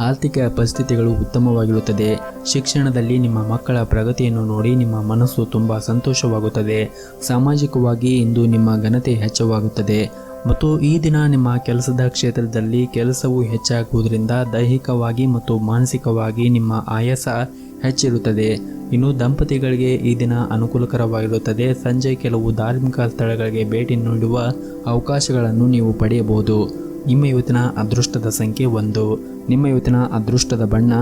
ಆರ್ಥಿಕ ಪರಿಸ್ಥಿತಿಗಳು ಉತ್ತಮವಾಗಿರುತ್ತದೆ. ಶಿಕ್ಷಣದಲ್ಲಿ ನಿಮ್ಮ ಮಕ್ಕಳ ಪ್ರಗತಿಯನ್ನು ನೋಡಿ ನಿಮ್ಮ ಮನಸ್ಸು ತುಂಬ ಸಂತೋಷವಾಗುತ್ತದೆ. ಸಾಮಾಜಿಕವಾಗಿ ಇಂದು ನಿಮ್ಮ ಘನತೆ ಹೆಚ್ಚಾಗುತ್ತದೆ ಮತ್ತು ಈ ದಿನ ನಿಮ್ಮ ಕೆಲಸದ ಕ್ಷೇತ್ರದಲ್ಲಿ ಕೆಲಸವು ಹೆಚ್ಚಾಗುವುದರಿಂದ ದೈಹಿಕವಾಗಿ ಮತ್ತು ಮಾನಸಿಕವಾಗಿ ನಿಮ್ಮ ಆಯಾಸ ಹೆಚ್ಚಿರುತ್ತದೆ. ಇನ್ನು ದಂಪತಿಗಳಿಗೆ ಈ ದಿನ ಅನುಕೂಲಕರವಾಗಿರುತ್ತದೆ. ಸಂಜೆ ಕೆಲವು ಧಾರ್ಮಿಕ ಸ್ಥಳಗಳಿಗೆ ಭೇಟಿ ನೀಡುವ ಅವಕಾಶಗಳನ್ನು ನೀವು ಪಡೆಯಬಹುದು. ನಿಮ್ಮ ಇವತ್ತಿನ ಅದೃಷ್ಟದ ಸಂಖ್ಯೆ 1. ನಿಮ್ಮ ಇವತ್ತಿನ ಅದೃಷ್ಟದ ಬಣ್ಣ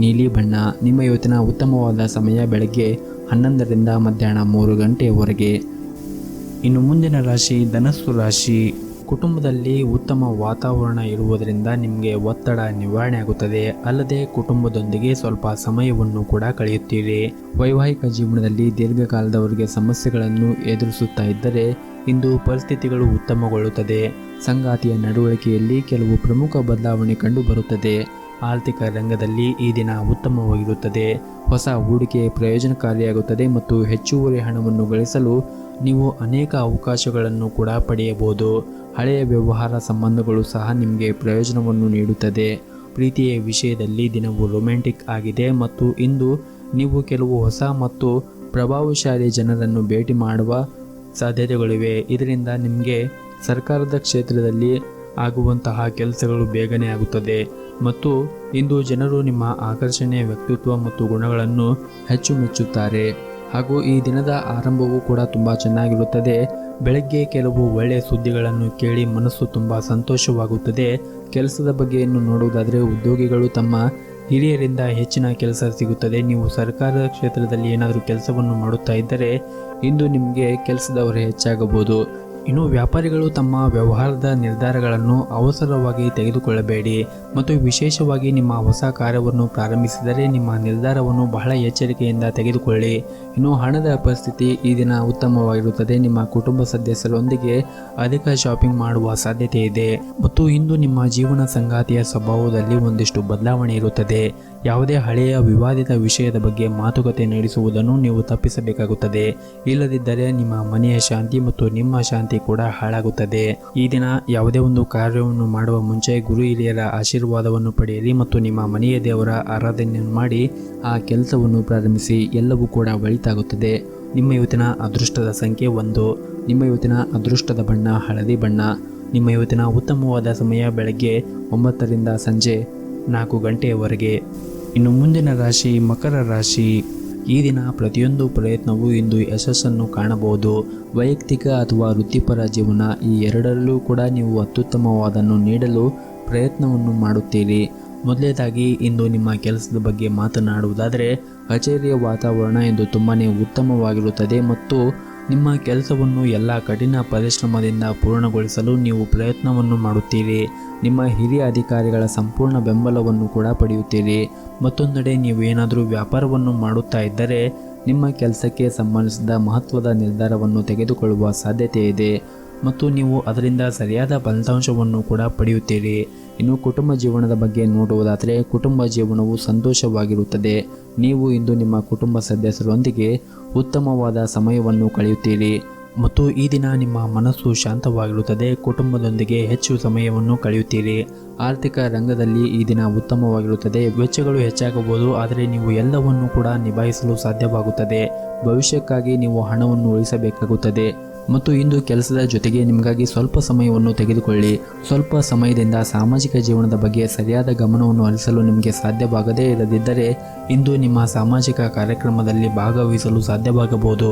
ನೀಲಿ ಬಣ್ಣ. ನಿಮ್ಮ ಇವತ್ತಿನ ಉತ್ತಮವಾದ ಸಮಯ ಬೆಳಗ್ಗೆ 11ರಿಂದ ಮಧ್ಯಾಹ್ನ 3 ಗಂಟೆಯವರೆಗೆ. ಇನ್ನು ಮುಂದಿನ ರಾಶಿ ಧನಸ್ಸು ರಾಶಿ. ಕುಟುಂಬದಲ್ಲಿ ಉತ್ತಮ ವಾತಾವರಣ ಇರುವುದರಿಂದ ನಿಮಗೆ ಒತ್ತಡ ನಿವಾರಣೆ ಆಗುತ್ತದೆ. ಅಲ್ಲದೆ ಕುಟುಂಬದೊಂದಿಗೆ ಸ್ವಲ್ಪ ಸಮಯವನ್ನು ಕೂಡ ಕಳೆಯುತ್ತೀರಿ. ವೈವಾಹಿಕ ಜೀವನದಲ್ಲಿ ದೀರ್ಘಕಾಲದವರೆಗೆ ಸಮಸ್ಯೆಗಳನ್ನು ಎದುರಿಸುತ್ತಾ ಇದ್ದರೆ ಇಂದು ಪರಿಸ್ಥಿತಿಗಳು ಉತ್ತಮಗೊಳ್ಳುತ್ತದೆ. ಸಂಗಾತಿಯ ನಡವಳಿಕೆಯಲ್ಲಿ ಕೆಲವು ಪ್ರಮುಖ ಬದಲಾವಣೆ ಕಂಡುಬರುತ್ತದೆ. ಆರ್ಥಿಕ ರಂಗದಲ್ಲಿ ಈ ದಿನ ಉತ್ತಮವಾಗಿರುತ್ತದೆ. ಹೊಸ ಹೂಡಿಕೆ ಪ್ರಯೋಜನಕಾರಿಯಾಗುತ್ತದೆ ಮತ್ತು ಹೆಚ್ಚುವರಿ ಹಣವನ್ನು ಗಳಿಸಲು ನೀವು ಅನೇಕ ಅವಕಾಶಗಳನ್ನು ಕೂಡ ಪಡೆಯಬಹುದು. ಹಳೆಯ ವ್ಯವಹಾರ ಸಂಬಂಧಗಳು ಸಹ ನಿಮಗೆ ಪ್ರಯೋಜನವನ್ನು ನೀಡುತ್ತದೆ. ಪ್ರೀತಿಯ ವಿಷಯದಲ್ಲಿ ದಿನವು ರೊಮ್ಯಾಂಟಿಕ್ ಆಗಿದೆ ಮತ್ತು ಇಂದು ನೀವು ಕೆಲವು ಹೊಸ ಮತ್ತು ಪ್ರಭಾವಶಾಲಿ ಜನರನ್ನು ಭೇಟಿ ಮಾಡುವ ಸಾಧ್ಯತೆಗಳಿವೆ. ಇದರಿಂದ ನಿಮಗೆ ಸರ್ಕಾರದ ಕ್ಷೇತ್ರದಲ್ಲಿ ಆಗುವಂತಹ ಕೆಲಸಗಳು ಬೇಗನೆ ಆಗುತ್ತದೆ ಮತ್ತು ಇಂದು ಜನರು ನಿಮ್ಮ ಆಕರ್ಷಣೀಯ ವ್ಯಕ್ತಿತ್ವ ಮತ್ತು ಗುಣಗಳನ್ನು ಹೆಚ್ಚು ಮೆಚ್ಚುತ್ತಾರೆ. ಹಾಗೂ ಈ ದಿನದ ಆರಂಭವೂ ಕೂಡ ತುಂಬ ಚೆನ್ನಾಗಿರುತ್ತದೆ. ಬೆಳಗ್ಗೆ ಕೆಲವು ಒಳ್ಳೆಯ ಸುದ್ದಿಗಳನ್ನು ಕೇಳಿ ಮನಸ್ಸು ತುಂಬ ಸಂತೋಷವಾಗುತ್ತದೆ. ಕೆಲಸದ ಬಗ್ಗೆಯನ್ನು ನೋಡುವುದಾದರೆ ಉದ್ಯೋಗಿಗಳು ತಮ್ಮ ಹಿರಿಯರಿಂದ ಹೆಚ್ಚಿನ ಕೆಲಸ ಸಿಗುತ್ತದೆ. ನೀವು ಸರ್ಕಾರದ ಕ್ಷೇತ್ರದಲ್ಲಿ ಏನಾದರೂ ಕೆಲಸವನ್ನು ಮಾಡುತ್ತಾ ಇದ್ದರೆ ಇಂದು ನಿಮಗೆ ಕೆಲಸದವರು ಹೆಚ್ಚಾಗಬಹುದು. ಇನ್ನು ವ್ಯಾಪಾರಿಗಳು ತಮ್ಮ ವ್ಯವಹಾರದ ನಿರ್ಧಾರಗಳನ್ನು ಅವಸರವಾಗಿ ತೆಗೆದುಕೊಳ್ಳಬೇಡಿ ಮತ್ತು ವಿಶೇಷವಾಗಿ ನಿಮ್ಮ ಹೊಸ ಕಾರ್ಯವನ್ನು ಪ್ರಾರಂಭಿಸಿದರೆ ನಿಮ್ಮ ನಿರ್ಧಾರವನ್ನು ಬಹಳ ಎಚ್ಚರಿಕೆಯಿಂದ ತೆಗೆದುಕೊಳ್ಳಿ. ಇನ್ನು ಹಣದ ಪರಿಸ್ಥಿತಿ ಈ ದಿನ ಉತ್ತಮವಾಗಿರುತ್ತದೆ. ನಿಮ್ಮ ಕುಟುಂಬ ಸದಸ್ಯರೊಂದಿಗೆ ಅಧಿಕ ಶಾಪಿಂಗ್ ಮಾಡುವ ಸಾಧ್ಯತೆ ಇದೆ ಮತ್ತು ಇಂದು ನಿಮ್ಮ ಜೀವನ ಸಂಗಾತಿಯ ಸ್ವಭಾವದಲ್ಲಿ ಒಂದಿಷ್ಟು ಬದಲಾವಣೆ ಇರುತ್ತದೆ. ಯಾವುದೇ ಹಳೆಯ ವಿವಾದಿತ ವಿಷಯದ ಬಗ್ಗೆ ಮಾತುಕತೆ ನಡೆಸುವುದನ್ನು ನೀವು ತಪ್ಪಿಸಬೇಕಾಗುತ್ತದೆ. ಇಲ್ಲದಿದ್ದರೆ ನಿಮ್ಮ ಮನೆಯ ಶಾಂತಿ ಮತ್ತು ನಿಮ್ಮ ಶಾಂತಿ ಕೂಡ ಹಾಳಾಗುತ್ತದೆ. ಈ ದಿನ ಯಾವುದೇ ಒಂದು ಕಾರ್ಯವನ್ನು ಮಾಡುವ ಮುಂಚೆ ಗುರು ಹಿರಿಯರ ಆಶೀರ್ವಾದವನ್ನು ಪಡೆಯಿರಿ ಮತ್ತು ನಿಮ್ಮ ಮನೆಯ ದೇವರ ಆರಾಧನೆಯನ್ನು ಮಾಡಿ ಆ ಕೆಲಸವನ್ನು ಪ್ರಾರಂಭಿಸಿ. ಎಲ್ಲವೂ ಕೂಡ ಒಳಿತಾಗುತ್ತದೆ. ನಿಮ್ಮ ಇವತ್ತಿನ ಅದೃಷ್ಟದ ಸಂಖ್ಯೆ 1. ನಿಮ್ಮ ಇವತ್ತಿನ ಅದೃಷ್ಟದ ಬಣ್ಣ ಹಳದಿ ಬಣ್ಣ. ನಿಮ್ಮ ಇವತ್ತಿನ ಉತ್ತಮವಾದ ಸಮಯ ಬೆಳಗ್ಗೆ 9 ರಿಂದ ಸಂಜೆ 4 ಗಂಟೆಯವರೆಗೆ. ಇನ್ನು ಮುಂದಿನ ರಾಶಿ ಮಕರ ರಾಶಿ. ಈ ದಿನ ಪ್ರತಿಯೊಂದು ಪ್ರಯತ್ನವೂ ಇಂದು ಯಶಸ್ಸನ್ನು ಕಾಣಬಹುದು. ವೈಯಕ್ತಿಕ ಅಥವಾ ವೃತ್ತಿಪರ ಜೀವನ ಈ ಎರಡರಲ್ಲೂ ಕೂಡ ನೀವು ಅತ್ಯುತ್ತಮವಾದನ್ನು ನೀಡಲು ಪ್ರಯತ್ನವನ್ನು ಮಾಡುತ್ತೀರಿ. ಮೊದಲನೇದಾಗಿ ಇಂದು ನಿಮ್ಮ ಕೆಲಸದ ಬಗ್ಗೆ ಮಾತನಾಡುವುದಾದರೆ ಕಚೇರಿಯ ವಾತಾವರಣ ಇಂದು ತುಂಬಾ ಉತ್ತಮವಾಗಿರುತ್ತದೆ ಮತ್ತು ನಿಮ್ಮ ಕೆಲಸವನ್ನು ಎಲ್ಲ ಕಠಿಣ ಪರಿಶ್ರಮದಿಂದ ಪೂರ್ಣಗೊಳಿಸಲು ನೀವು ಪ್ರಯತ್ನವನ್ನು ಮಾಡುತ್ತೀರಿ. ನಿಮ್ಮ ಹಿರಿಯ ಅಧಿಕಾರಿಗಳ ಸಂಪೂರ್ಣ ಬೆಂಬಲವನ್ನು ಕೂಡ ಪಡೆಯುತ್ತೀರಿ. ಮತ್ತೊಂದೆಡೆ ನೀವು ಏನಾದರೂ ವ್ಯಾಪಾರವನ್ನು ಮಾಡುತ್ತಾ ಇದ್ದರೆ ನಿಮ್ಮ ಕೆಲಸಕ್ಕೆ ಸಂಬಂಧಿಸಿದ ಮಹತ್ವದ ನಿರ್ಧಾರವನ್ನು ತೆಗೆದುಕೊಳ್ಳುವ ಸಾಧ್ಯತೆ ಇದೆ ಮತ್ತು ನೀವು ಅದರಿಂದ ಸರಿಯಾದ ಫಲಿತಾಂಶವನ್ನು ಕೂಡ ಪಡೆಯುತ್ತೀರಿ. ಇನ್ನು ಕುಟುಂಬ ಜೀವನದ ಬಗ್ಗೆ ನೋಡುವುದಾದರೆ ಕುಟುಂಬ ಜೀವನವು ಸಂತೋಷವಾಗಿರುತ್ತದೆ. ನೀವು ಇಂದು ನಿಮ್ಮ ಕುಟುಂಬ ಸದಸ್ಯರೊಂದಿಗೆ ಉತ್ತಮವಾದ ಸಮಯವನ್ನು ಕಳೆಯುತ್ತೀರಿ ಮತ್ತು ಈ ದಿನ ನಿಮ್ಮ ಮನಸ್ಸು ಶಾಂತವಾಗಿರುತ್ತದೆ. ಕುಟುಂಬದೊಂದಿಗೆ ಹೆಚ್ಚು ಸಮಯವನ್ನು ಕಳೆಯುತ್ತೀರಿ. ಆರ್ಥಿಕ ರಂಗದಲ್ಲಿ ಈ ದಿನ ಉತ್ತಮವಾಗಿರುತ್ತದೆ. ವೆಚ್ಚಗಳು ಹೆಚ್ಚಾಗಬಹುದು, ಆದರೆ ನೀವು ಎಲ್ಲವನ್ನು ಕೂಡ ನಿಭಾಯಿಸಲು ಸಾಧ್ಯವಾಗುತ್ತದೆ. ಭವಿಷ್ಯಕ್ಕಾಗಿ ನೀವು ಹಣವನ್ನು ಉಳಿಸಬೇಕಾಗುತ್ತದೆ ಮತ್ತು ಇಂದು ಕೆಲಸದ ಜೊತೆಗೆ ನಿಮಗಾಗಿ ಸ್ವಲ್ಪ ಸಮಯವನ್ನು ತೆಗೆದುಕೊಳ್ಳಿ. ಸ್ವಲ್ಪ ಸಮಯದಿಂದ ಸಾಮಾಜಿಕ ಜೀವನದ ಬಗ್ಗೆ ಸರಿಯಾದ ಗಮನವನ್ನು ಹರಿಸಲು ನಿಮಗೆ ಸಾಧ್ಯವಾಗದೇ ಇರದಿದ್ದರೆ ಇಂದು ನಿಮ್ಮ ಸಾಮಾಜಿಕ ಕಾರ್ಯಕ್ರಮದಲ್ಲಿ ಭಾಗವಹಿಸಲು ಸಾಧ್ಯವಾಗಬಹುದು.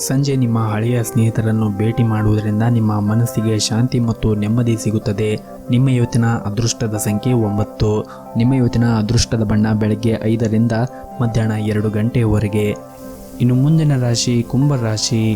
ಸಂಜೆ ನಿಮ್ಮ ಹಳೆಯ ಸ್ನೇಹಿತರನ್ನು ಭೇಟಿ ಮಾಡುವುದರಿಂದ ನಿಮ್ಮ ಮನಸ್ಸಿಗೆ ಶಾಂತಿ ಮತ್ತು ನೆಮ್ಮದಿ ಸಿಗುತ್ತದೆ. ನಿಮ್ಮ ಇವತ್ತಿನ ಅದೃಷ್ಟದ ಸಂಖ್ಯೆ 9. ನಿಮ್ಮ ಇವತ್ತಿನ ಅದೃಷ್ಟದ ಬಣ್ಣ ಬೆಳಗ್ಗೆ 5 ರಿಂದ ಮಧ್ಯಾಹ್ನ 2 ಗಂಟೆಯವರೆಗೆ. ಇನ್ನು ಮುಂದಿನ ರಾಶಿ ಕುಂಭ ರಾಶಿ.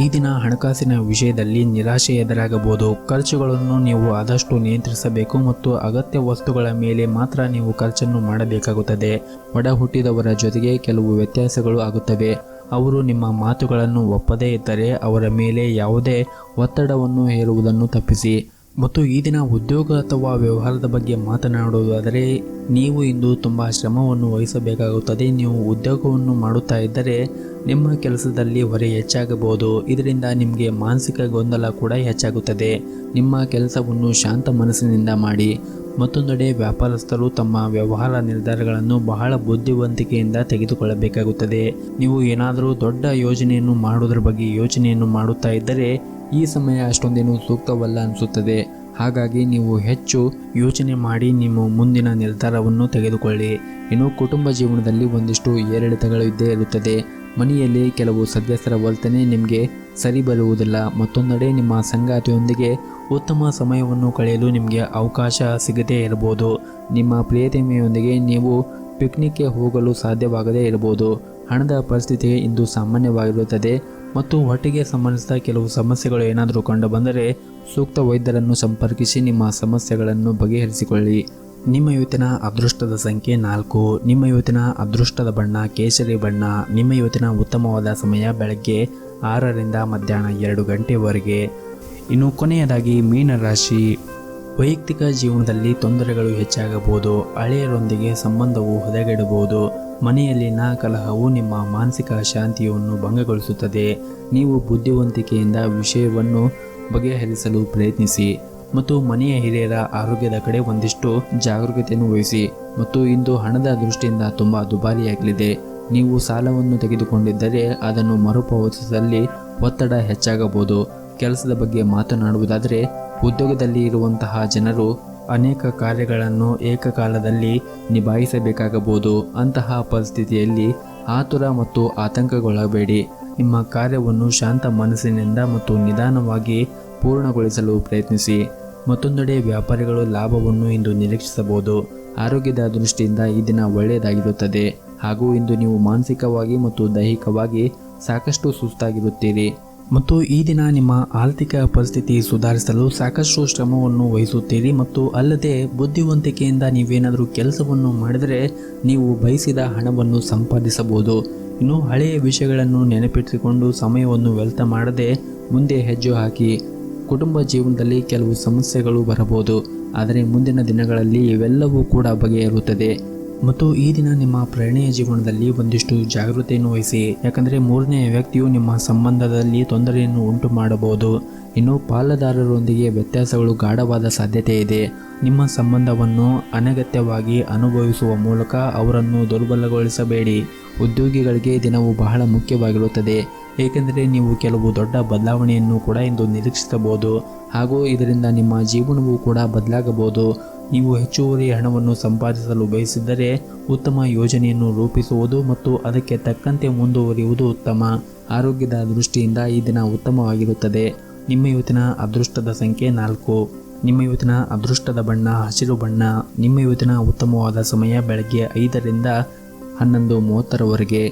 ಈ ದಿನ ಹಣಕಾಸಿನ ವಿಷಯದಲ್ಲಿ ನಿರಾಶೆ ಎದುರಾಗಬಹುದು. ಖರ್ಚುಗಳನ್ನು ನೀವು ಆದಷ್ಟು ನಿಯಂತ್ರಿಸಬೇಕು ಮತ್ತು ಅಗತ್ಯ ವಸ್ತುಗಳ ಮೇಲೆ ಮಾತ್ರ ನೀವು ಖರ್ಚನ್ನು ಮಾಡಬೇಕಾಗುತ್ತದೆ. ಒಡ ಹುಟ್ಟಿದವರ ಜೊತೆಗೆ ಕೆಲವು ವ್ಯತ್ಯಾಸಗಳು ಆಗುತ್ತವೆ. ಅವರು ನಿಮ್ಮ ಮಾತುಗಳನ್ನು ಒಪ್ಪದೇ ಇದ್ದರೆ ಅವರ ಮೇಲೆ ಯಾವುದೇ ಒತ್ತಡವನ್ನು ಹೇರುವುದನ್ನು ತಪ್ಪಿಸಿ. ಮತ್ತು ಈ ದಿನ ಉದ್ಯೋಗ ಅಥವಾ ವ್ಯವಹಾರದ ಬಗ್ಗೆ ಮಾತನಾಡುವುದಾದರೆ ನೀವು ಇಂದು ತುಂಬ ಶ್ರಮವನ್ನು ವಹಿಸಬೇಕಾಗುತ್ತದೆ. ನೀವು ಉದ್ಯೋಗವನ್ನು ಮಾಡುತ್ತಾ ಇದ್ದರೆ ನಿಮ್ಮ ಕೆಲಸದಲ್ಲಿ ಹೊರೆ ಹೆಚ್ಚಾಗಬಹುದು. ಇದರಿಂದ ನಿಮಗೆ ಮಾನಸಿಕ ಗೊಂದಲ ಕೂಡ ಹೆಚ್ಚಾಗುತ್ತದೆ. ನಿಮ್ಮ ಕೆಲಸವನ್ನು ಶಾಂತ ಮನಸ್ಸಿನಿಂದ ಮಾಡಿ. ಮತ್ತೊಂದೆಡೆ ವ್ಯಾಪಾರಸ್ಥರು ತಮ್ಮ ವ್ಯವಹಾರ ನಿರ್ಧಾರಗಳನ್ನು ಬಹಳ ಬುದ್ಧಿವಂತಿಕೆಯಿಂದ ತೆಗೆದುಕೊಳ್ಳಬೇಕಾಗುತ್ತದೆ. ನೀವು ಏನಾದರೂ ದೊಡ್ಡ ಯೋಜನೆಯನ್ನು ಮಾಡುವುದರ ಬಗ್ಗೆ ಯೋಚನೆಯನ್ನು ಮಾಡುತ್ತಾ ಇದ್ದರೆ ಈ ಸಮಯ ಅಷ್ಟೊಂದೇನು ಸೂಕ್ತವಲ್ಲ ಅನಿಸುತ್ತದೆ. ಹಾಗಾಗಿ ನೀವು ಹೆಚ್ಚು ಯೋಚನೆ ಮಾಡಿ ನಿಮ್ಮ ಮುಂದಿನ ನಿರ್ಧಾರವನ್ನು ತೆಗೆದುಕೊಳ್ಳಿ. ಇನ್ನು ಕುಟುಂಬ ಜೀವನದಲ್ಲಿ ಒಂದಿಷ್ಟು ಏರಿಳಿತಗಳು ಇದ್ದೇ ಇರುತ್ತದೆ. ಮನೆಯಲ್ಲಿ ಕೆಲವು ಸದಸ್ಯರ ವರ್ತನೆ ನಿಮಗೆ ಸರಿ ಬರುವುದಿಲ್ಲ. ಮತ್ತೊಂದೆಡೆ ನಿಮ್ಮ ಸಂಗಾತಿಯೊಂದಿಗೆ ಉತ್ತಮ ಸಮಯವನ್ನು ಕಳೆಯಲು ನಿಮಗೆ ಅವಕಾಶ ಸಿಗದೇ ಇರಬಹುದು. ನಿಮ್ಮ ಪ್ರಿಯತಮೆಯೊಂದಿಗೆ ನೀವು ಪಿಕ್ನಿಕ್ಗೆ ಹೋಗಲು ಸಾಧ್ಯವಾಗದೇ ಇರಬಹುದು. ಹಣದ ಪರಿಸ್ಥಿತಿ ಇಂದು ಸಾಮಾನ್ಯವಾಗಿರುತ್ತದೆ ಮತ್ತು ಹೊಟ್ಟೆಗೆ ಸಂಬಂಧಿಸಿದ ಕೆಲವು ಸಮಸ್ಯೆಗಳು ಏನಾದರೂ ಕಂಡು ಬಂದರೆ ಸೂಕ್ತ ವೈದ್ಯರನ್ನು ಸಂಪರ್ಕಿಸಿ ನಿಮ್ಮ ಸಮಸ್ಯೆಗಳನ್ನು ಬಗೆಹರಿಸಿಕೊಳ್ಳಿ. ನಿಮ್ಮ ಇವತ್ತಿನ ಅದೃಷ್ಟದ ಸಂಖ್ಯೆ 4. ನಿಮ್ಮ ಇವತ್ತಿನ ಅದೃಷ್ಟದ ಬಣ್ಣ ಕೇಸರಿ ಬಣ್ಣ. ನಿಮ್ಮ ಇವತ್ತಿನ ಉತ್ತಮವಾದ ಸಮಯ ಬೆಳಗ್ಗೆ 6 ರಿಂದ ಮಧ್ಯಾಹ್ನ 2 ಗಂಟೆವರೆಗೆ. ಇನ್ನು ಕೊನೆಯದಾಗಿ ಮೀನರಾಶಿ. ವೈಯಕ್ತಿಕ ಜೀವನದಲ್ಲಿ ತೊಂದರೆಗಳು ಹೆಚ್ಚಾಗಬಹುದು. ಹಳೆಯರೊಂದಿಗೆ ಸಂಬಂಧವು ಹದಗೆಡಬಹುದು. ಮನೆಯಲ್ಲಿನ ಕಲಹವು ನಿಮ್ಮ ಮಾನಸಿಕ ಶಾಂತಿಯನ್ನು ಭಂಗಗೊಳಿಸುತ್ತದೆ. ನೀವು ಬುದ್ಧಿವಂತಿಕೆಯಿಂದ ವಿಷಯವನ್ನು ಬಗೆಹರಿಸಲು ಪ್ರಯತ್ನಿಸಿ ಮತ್ತು ಮನೆಯ ಹಿರಿಯರ ಆರೋಗ್ಯದ ಕಡೆ ಒಂದಿಷ್ಟು ಜಾಗರೂಕತೆಯನ್ನು ವಹಿಸಿ. ಮತ್ತು ಇಂದು ಹಣದ ದೃಷ್ಟಿಯಿಂದ ತುಂಬ ದುಬಾರಿಯಾಗಲಿದೆ. ನೀವು ಸಾಲವನ್ನು ತೆಗೆದುಕೊಂಡಿದ್ದರೆ ಅದನ್ನು ಮರುಪಾವತಿಸಲು ಒತ್ತಡ ಹೆಚ್ಚಾಗಬಹುದು. ಕೆಲಸದ ಬಗ್ಗೆ ಮಾತನಾಡುವುದಾದರೆ ಉದ್ಯೋಗದಲ್ಲಿ ಇರುವಂತಹ ಜನರು ಅನೇಕ ಕಾರ್ಯಗಳನ್ನು ಏಕಕಾಲದಲ್ಲಿ ನಿಭಾಯಿಸಬೇಕಾಗಬಹುದು. ಅಂತಹ ಪರಿಸ್ಥಿತಿಯಲ್ಲಿ ಆತುರ ಮತ್ತು ಆತಂಕಗೊಳ್ಳಬೇಡಿ. ನಿಮ್ಮ ಕಾರ್ಯವನ್ನು ಶಾಂತ ಮನಸ್ಸಿನಿಂದ ಮತ್ತು ನಿಧಾನವಾಗಿ ಪೂರ್ಣಗೊಳಿಸಲು ಪ್ರಯತ್ನಿಸಿ. ಮತ್ತೊಂದೆಡೆ ವ್ಯಾಪಾರಿಗಳು ಲಾಭವನ್ನು ಇಂದು ನಿರೀಕ್ಷಿಸಬಹುದು. ಆರೋಗ್ಯದ ದೃಷ್ಟಿಯಿಂದ ಈ ದಿನ ಒಳ್ಳೆಯದಾಗಿರುತ್ತದೆ ಹಾಗೂ ಇಂದು ನೀವು ಮಾನಸಿಕವಾಗಿ ಮತ್ತು ದೈಹಿಕವಾಗಿ ಸಾಕಷ್ಟು ಸುಸ್ತಾಗಿರುತ್ತೀರಿ. ಮತ್ತು ಈ ದಿನ ನಿಮ್ಮ ಆರ್ಥಿಕ ಪರಿಸ್ಥಿತಿ ಸುಧಾರಿಸಲು ಸಾಕಷ್ಟು ಶ್ರಮವನ್ನು ವಹಿಸುತ್ತೀರಿ ಮತ್ತು ಅಲ್ಲದೆ ಬುದ್ಧಿವಂತಿಕೆಯಿಂದ ನೀವೇನಾದರೂ ಕೆಲಸವನ್ನು ಮಾಡಿದರೆ ನೀವು ಬಯಸಿದ ಹಣವನ್ನು ಸಂಪಾದಿಸಬಹುದು. ಇನ್ನು ಹಳೆಯ ವಿಷಯಗಳನ್ನು ನೆನಪಿಟ್ಟುಕೊಂಡು ಸಮಯವನ್ನು ವ್ಯರ್ಥ ಮಾಡದೆ ಮುಂದೆ ಹೆಜ್ಜೆ ಹಾಕಿ. ಕುಟುಂಬ ಜೀವನದಲ್ಲಿ ಕೆಲವು ಸಮಸ್ಯೆಗಳು ಬರಬಹುದು, ಆದರೆ ಮುಂದಿನ ದಿನಗಳಲ್ಲಿ ಇವೆಲ್ಲವೂ ಕೂಡ ಬಗೆಹರುತ್ತದೆ. ಮತ್ತು ಈ ದಿನ ನಿಮ್ಮ ಪ್ರಣಯ ಜೀವನದಲ್ಲಿ ಒಂದಿಷ್ಟು ಜಾಗೃತೆಯನ್ನು ವಹಿಸಿ, ಯಾಕಂದರೆ ಮೂರನೆಯ ವ್ಯಕ್ತಿಯು ನಿಮ್ಮ ಸಂಬಂಧದಲ್ಲಿ ತೊಂದರೆಯನ್ನು ಉಂಟು ಮಾಡಬಹುದು. ಇನ್ನು ಪಾಲುದಾರರೊಂದಿಗೆ ವ್ಯತ್ಯಾಸಗಳು ಗಾಢವಾದ ಸಾಧ್ಯತೆ ಇದೆ. ನಿಮ್ಮ ಸಂಬಂಧವನ್ನು ಅನಗತ್ಯವಾಗಿ ಅನುಭವಿಸುವ ಮೂಲಕ ಅವರನ್ನು ದುರ್ಬಲಗೊಳಿಸಬೇಡಿ. ಉದ್ಯೋಗಿಗಳಿಗೆ ದಿನವು ಬಹಳ ಮುಖ್ಯವಾಗಿರುತ್ತದೆ, ಏಕೆಂದರೆ ನೀವು ಕೆಲವು ದೊಡ್ಡ ಬದಲಾವಣೆಯನ್ನು ಕೂಡ ಇಂದು ನಿರೀಕ್ಷಿಸಬಹುದು ಹಾಗೂ ಇದರಿಂದ ನಿಮ್ಮ ಜೀವನವೂ ಕೂಡ ಬದಲಾಗಬಹುದು. ನೀವು ಹೆಚ್ಚುವರಿ ಹಣವನ್ನು ಸಂಪಾದಿಸಲು ಬಯಸಿದ್ದರೆ ಉತ್ತಮ ಯೋಜನೆಯನ್ನು ರೂಪಿಸುವುದು ಮತ್ತು ಅದಕ್ಕೆ ತಕ್ಕಂತೆ ಮುಂದುವರಿಯುವುದು ಉತ್ತಮ. ಆರೋಗ್ಯದ ದೃಷ್ಟಿಯಿಂದ ಈ ದಿನ ಉತ್ತಮವಾಗಿರುತ್ತದೆ. ನಿಮ್ಮ ಇವತ್ತಿನ ಅದೃಷ್ಟದ ಸಂಖ್ಯೆ 4. ನಿಮ್ಮ ಇವತ್ತಿನ ಅದೃಷ್ಟದ ಬಣ್ಣ ಹಸಿರು ಬಣ್ಣ. ನಿಮ್ಮ ಇವತ್ತಿನ ಉತ್ತಮವಾದ ಸಮಯ ಬೆಳಗ್ಗೆ 5 ರಿಂದ 11:30 ರವರೆಗೆ.